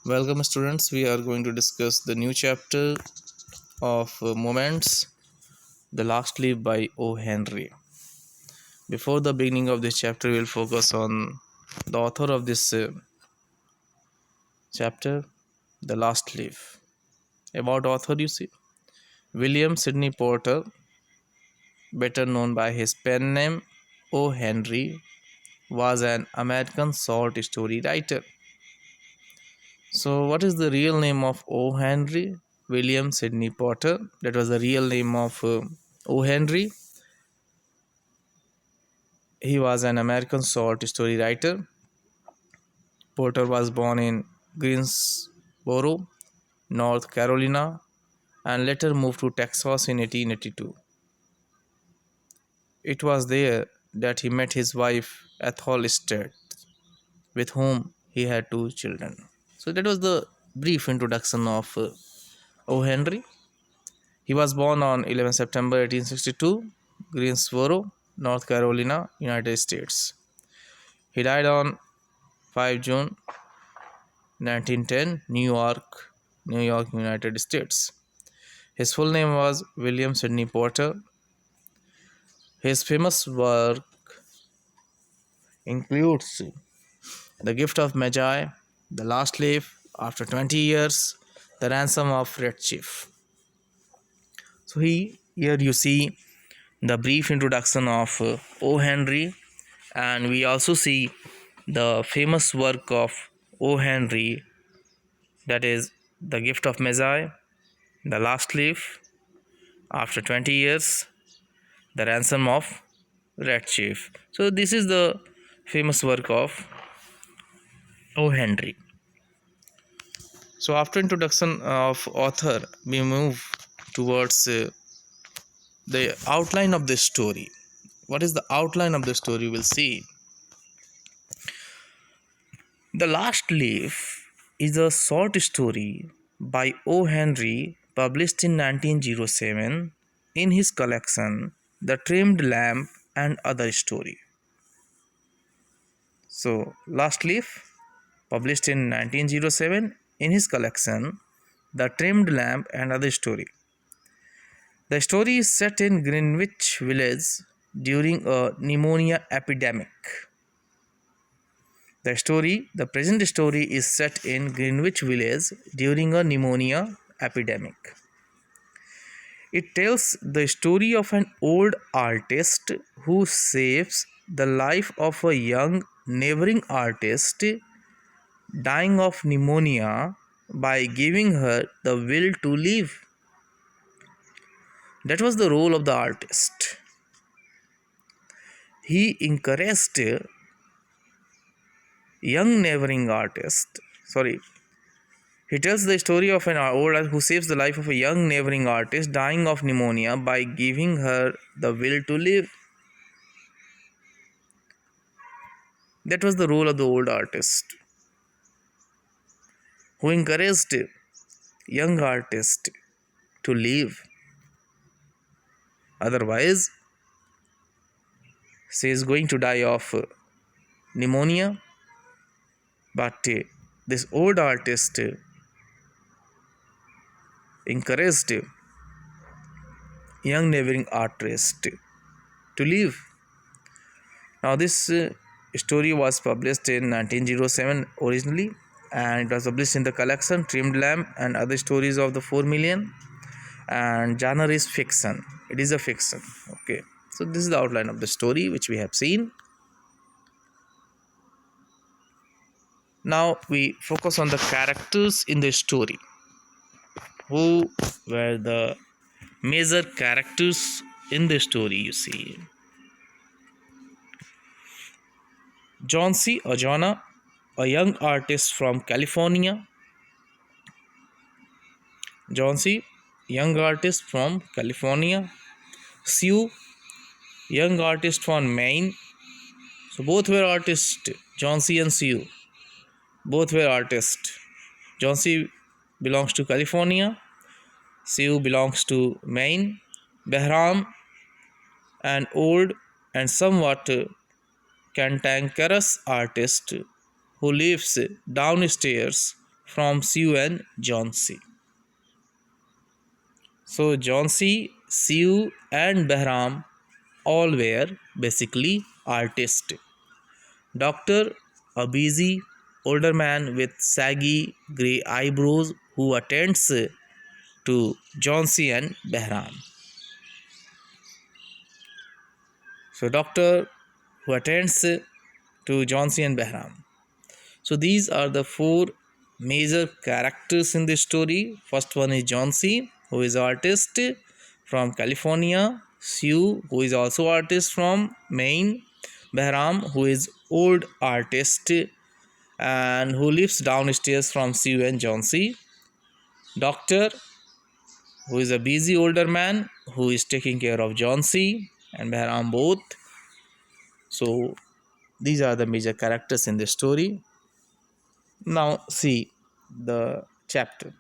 Welcome, students. We are going to discuss the new chapter of Moments, The Last Leaf by O. Henry. Before the beginning of this chapter, we will focus on the author of this chapter, The Last Leaf. About author, you see, William Sidney Porter, better known by his pen name O. Henry, was an American short story writer. So, what is the real name of O. Henry? William Sidney Porter. That was the real name of O. Henry. He was an American short story writer. Porter was born in Greensboro, North Carolina, and later moved to Texas in 1882. It was there that he met his wife, Ethel Sturt, with whom he had two children. So that was the brief introduction of O. Henry. He was born on 11 September 1862, Greensboro, North Carolina, United States. He died on 5 June 1910, New York, United States. His full name was William Sidney Porter. His famous work includes The Gift of Magi, The Last Leaf, After 20 Years, The Ransom of Red Chief. So here you see the brief introduction of O. Henry, and we also see the famous work of O. Henry, that is The Gift of Magi, The Last Leaf, After 20 Years, The Ransom of Red Chief. So this is the famous work of O. Henry. So after introduction of author, we move towards the outline of the story. What is the outline of the story? We'll see. The Last Leaf is a short story by O. Henry published in 1907 in his collection The Trimmed Lamp and Other Story. So, Last Leaf, published in 1907 in his collection The Trimmed Lamp and Other Story. The story is set in Greenwich Village during a pneumonia epidemic. The present story is set in Greenwich Village during a pneumonia epidemic. It tells the story of an old artist who saves the life of a young neighboring artist dying of pneumonia by giving her the will to live. That was the role of the artist. He encouraged young neighboring artist. He tells the story of an old artist who saves the life of a young neighboring artist dying of pneumonia by giving her the will to live. That was the role of the old artist, who encouraged young artist to live. Otherwise, she is going to die of pneumonia. But this old artist encouraged young neighboring artist to live. Now, this story was published in 1907 originally, and it was published in the collection Trimmed Lamp and Other Stories of the 4 Million, and genre is fiction. It is a fiction. Okay, so this is the outline of the story which we have seen. Now we focus on the characters in the story. Who were the major characters in the story? You see, John C. or Jonah, a young artist from California. John C., young artist from California. Sue, young artist from Maine. So both were artists. John C. and Sue, both were artists. John C. belongs to California. Sue belongs to Maine. Behram, an old and somewhat cantankerous artist who lives downstairs from Sue and John C. So John C., Sue and Behram all were basically artists. Doctor, a busy older man with saggy grey eyebrows who attends to John C. and Behram. So doctor who attends to John C. and Behram. So these are the four major characters in this story. First one is John C., who is artist from California. Sue, who is also artist from Maine. Behram, who is old artist and who lives downstairs from Sue and John C. Doctor, who is a busy older man who is taking care of John C. and Behram both. So these are the major characters in the story. Now see the chapter.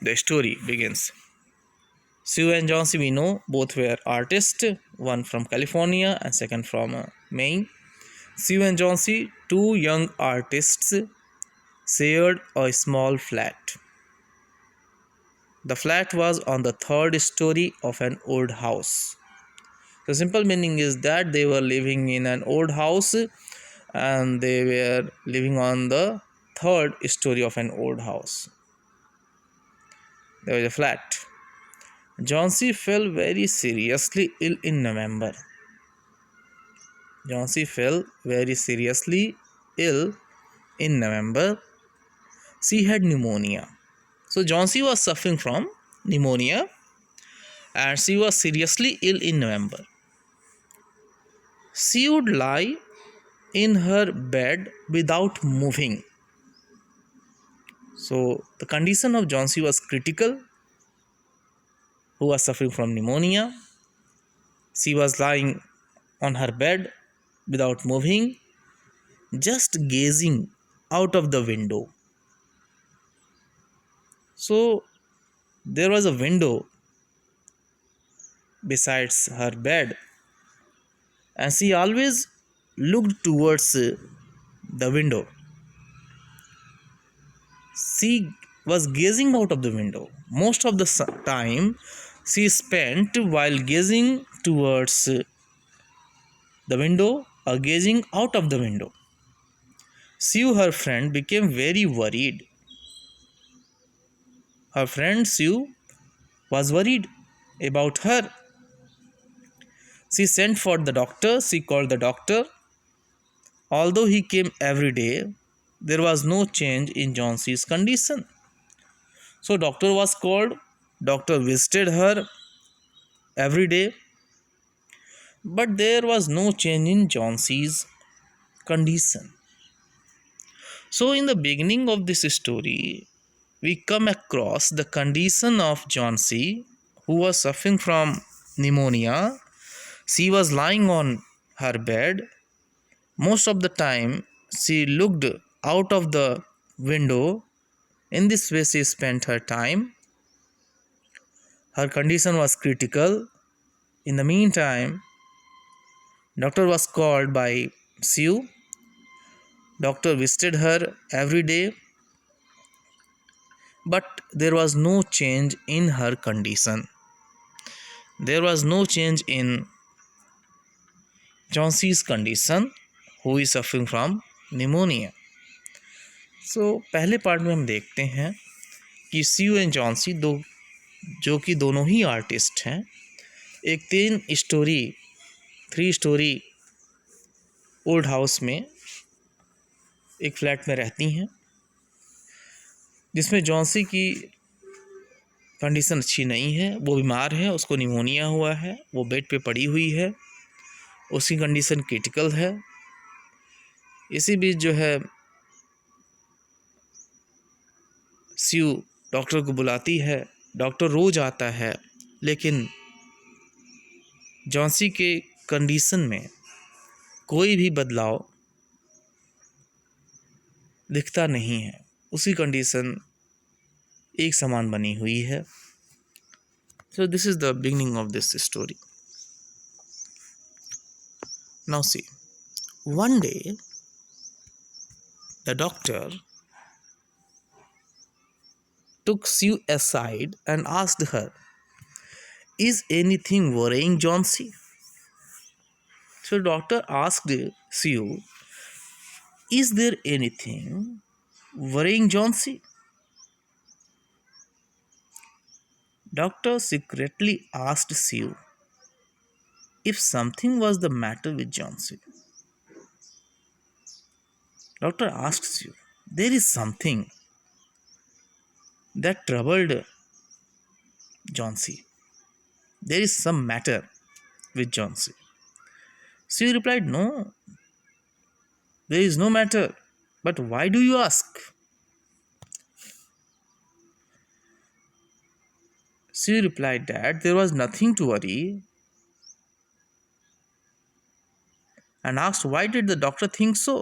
The story begins. Sue and John C. we know both were artists, one from California and second from Maine. Sue and John C., two young artists, shared a small flat. The flat was on the third story of an old house. The simple meaning is that they were living in an old house and they were living on the third story of an old house. There was a flat. John C. fell very seriously ill in November. John C. fell very seriously ill in November. She had pneumonia. So John C. was suffering from pneumonia and she was seriously ill in November. She would lie in her bed without moving. So the condition of John C. was critical, who was suffering from pneumonia. She was lying on her bed without moving, just gazing out of the window. So there was a window besides her bed and she always looked towards the window. She was gazing out of the window. Most of the time she spent while gazing towards the window or gazing out of the window. Sue, her friend, became very worried. Her friend Sue was worried about her. She sent for the doctor. She called the doctor. Although he came every day, there was no change in John C.'s condition. So doctor was called. Doctor visited her every day. But there was no change in John C.'s condition. So in the beginning of this story, we come across the condition of John C., who was suffering from pneumonia. She was lying on her bed. Most of the time, she looked out of the window. In this way, she spent her time. Her condition was critical. In the meantime, doctor was called by Sue. Doctor visited her every day, but there was no change in her condition. There was no change in John C's condition, who is suffering from pneumonia. So पहले part में हम देखते हैं कि Sue and John C दो जो कि दोनों ही आर्टिस्ट हैं, एक थ्री स्टोरी ओल्ड हाउस में एक फ्लैट में रहती हैं, जिसमें जॉन सी की कंडीशन अच्छी नहीं है. वो बीमार है, उसको निमोनिया हुआ है, वो बेड पे पड़ी हुई है, उसकी कंडीशन क्रिटिकल है. इसी बीच जो है स्यू डॉक्टर को बुलाती है. डॉक्टर रोज़ आता है, लेकिन जॉन सी के कंडीशन में कोई भी बदलाव दिखता नहीं है. उसी कंडीशन एक समान बनी हुई है. So this is the beginning of this story. Now see, one day the doctor took Sue aside and asked her, "Is anything worrying Johnsy?" So doctor asked Sue, "Is there anything worrying Johnsy?" Doctor secretly asked Sue if something was the matter with Johnsy. Doctor asked Sue, "There is something that troubled Johnsy. There is some matter with Johnsy." Sue replied, "No, there is no matter. But why do you ask?" Sue replied that there was nothing to worry and asked, "Why did the doctor think so?"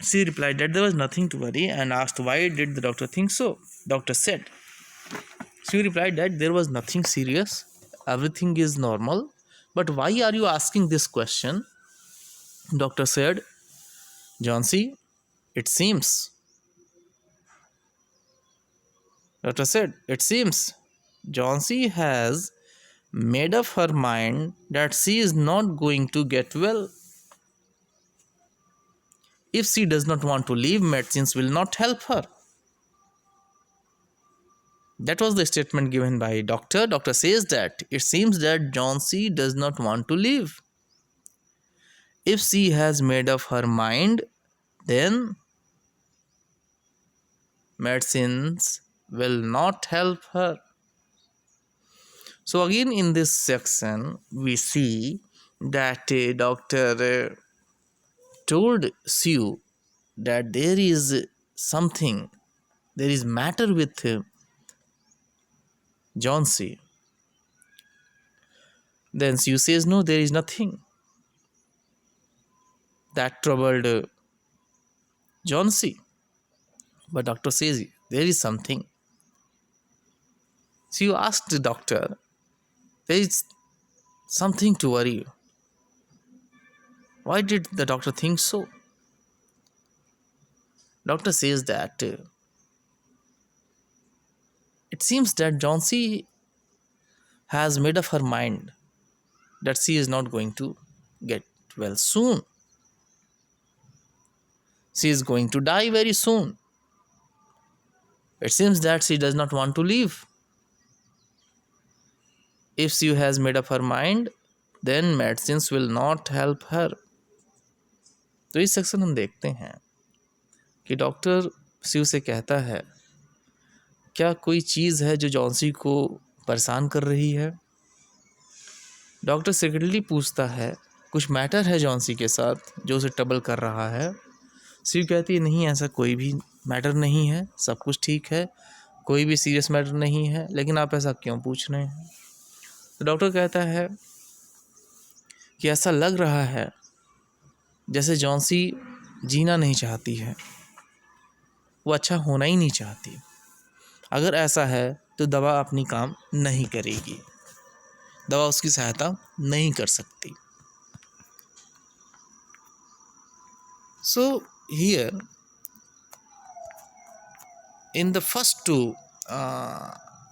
She replied that there was nothing to worry and asked, "Why did the doctor think so?" Doctor said. She replied that there was nothing serious, everything is normal. "But why are you asking this question?" Doctor said, "Johnsy, it seems." Doctor said, "It seems Johnsy has made up her mind that she is not going to get well. If she does not want to leave, medicines will not help her." That was the statement given by doctor. Doctor says that it seems that Johnsy does not want to leave. If she has made up her mind, then medicines will not help her. So again in this section we see that a doctor told Sue that there is something, there is matter with Johnsy. Then Sue says, "No, there is nothing that troubled Johnsy." But doctor says, "There is something." So you asked the doctor, "There is something to worry you. Why did the doctor think so?" Doctor says that it seems that Johnsy has made up her mind that she is not going to get well soon. She is going to die very soon. It seems that she does not want to live. If she has made up her mind, then medicines will not help her. तो इस section हम देखते हैं कि doctor Shiv से कहता है, क्या कोई चीज़ है जो जॉन्सी को परेशान कर रही है? डॉक्टर सेक्रेटली पूछता है, कुछ मैटर है जॉन्सी के साथ जो उसे ट्रबल कर रहा है? शिव कहती है, नहीं, ऐसा कोई भी मैटर नहीं है, सब कुछ ठीक है, कोई भी सीरियस मैटर नहीं है, लेकिन आप ऐसा क्यों पूछ रहे हैं? तो डॉक्टर कहता है कि ऐसा लग रहा है जैसे जॉन्सी जीना नहीं चाहती है, वो अच्छा होना ही नहीं चाहती। अगर ऐसा है तो दवा अपनी काम नहीं करेगी, दवा उसकी सहायता नहीं कर सकती। So here in the first two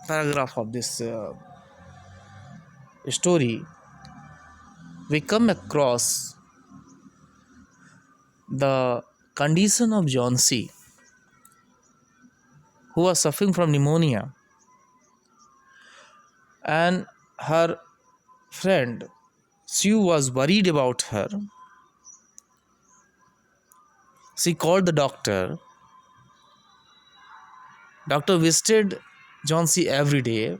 paragraph of this story, we come across the condition of Johnsy, who was suffering from pneumonia, and her friend Sue was worried about her. She called the doctor. Doctor visited Johnsy every day,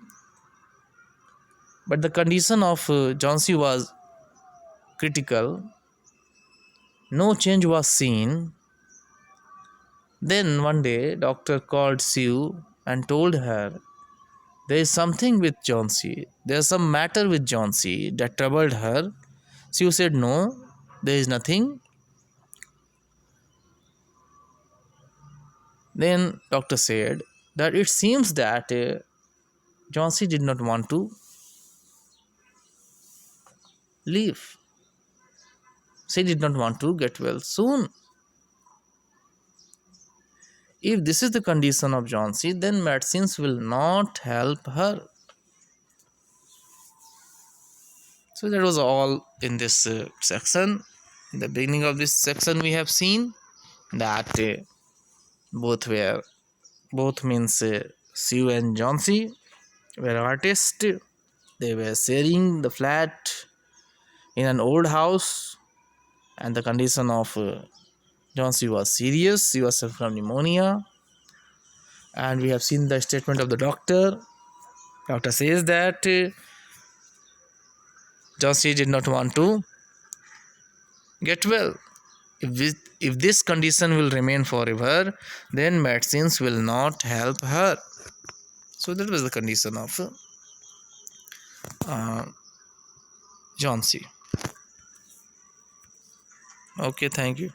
but the condition of Johnsy was critical. No change was seen. Then one day, doctor called Sue and told her, there is something with Johnsy. There is some matter with Johnsy that troubled her. Sue said, no, there is nothing. Then doctor said that it seems that Johnsy did not want to leave. She did not want to get well soon. if this is the condition of Jhansi, then medicines will not help her. So that was all in this section. In the beginning of this section, we have seen that both were both means Shiv and Jhansi were artists. They were sharing the flat in an old house, and the condition of Jhansi was serious. She was suffering from pneumonia, and we have seen the statement of the doctor. Doctor says that Jhansi did not want to get well. If this condition will remain forever, then medicines will not help her. So that was the condition of Jhansi. Okay, thank you.